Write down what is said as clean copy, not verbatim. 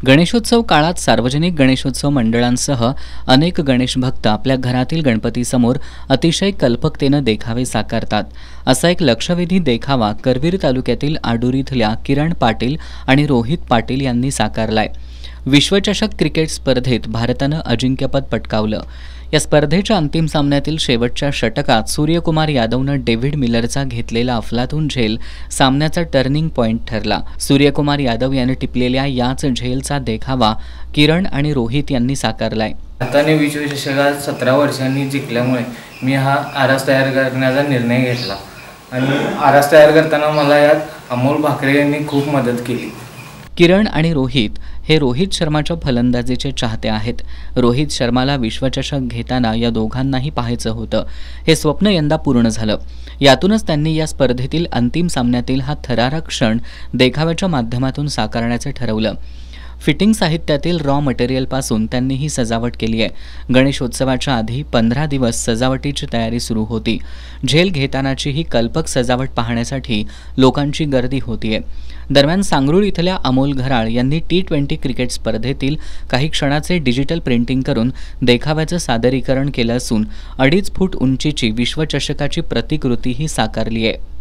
गणेशोत्सव काळात सार्वजनिक गणेशोत्सव मंडळांसह अनेक गणेश भक्त आपल्या घरातील गणपतीसमोर अतिशय कल्पकतेनं देखावे साकारतात। असा एक लक्षवेधी देखावा करवीर तालुक्यातील आडूर इथल्या किरण पाटील आणि रोहित पाटील यांनी साकारलाय। विश्वचषक क्रिकेट स्पर्धेत भारतानं अजिंक्यपद पटकावलं। या स्पर्धेच्या अंतिम सामन्यातील शेवटच्या षटकात सूर्यकुमार यादवनं डेव्हिड मिलरचा घेतलेला अफलातून झेल सामन्याचा टर्निंग पॉइंट ठरला। सूर्यकुमार यादव याने टिपलेल्या याच झेलचा देखावा किरण आणि रोहित यांनी साकारलाय। भारताने विश्वचषकात 17 वर्षांनी जिंकल्यामुळे मी हा आरास तयार करण्याचा निर्णय घेतला आणि आरास तयार करताना मला यात अमोल भाकरे यांनी खूप मदत केली। किरण आणि रोहित हे रोहित शर्माच्या फलंदाजीचे चाहते आहेत। रोहित शर्माला विश्वचषक घेताना या दोघांनाही पाहायचं होतं। हे स्वप्न यंदा पूर्ण झालं। यातूनच त्यांनी या स्पर्धेतील अंतिम सामन्यातील हा थरारक क्षण देखाव्याच्या माध्यमातून साकारण्याचे ठरवलं। फिटिंग साहित्यातील रॉ मटेरियलपासून त्यांनी ही सजावट केली आहे। गणेशोत्सवाच्या आधी 15 दिवस सजावटीची तयारी सुरू होती। झेल घेतानाची ही कल्पक सजावट पाहण्यासाठी लोकांची गर्दी होतीये। दरम्यान सांगरूळ इथल्या अमोल घराळ यांनी T20 क्रिकेट स्पर्धेतील काही क्षणाचे डिजिटल प्रिंटिंग करून देखाव्याचं सादरीकरण केलं असून 2.5 फूट उंचीची विश्वचषकाची प्रतिकृतीही साकारली आहे।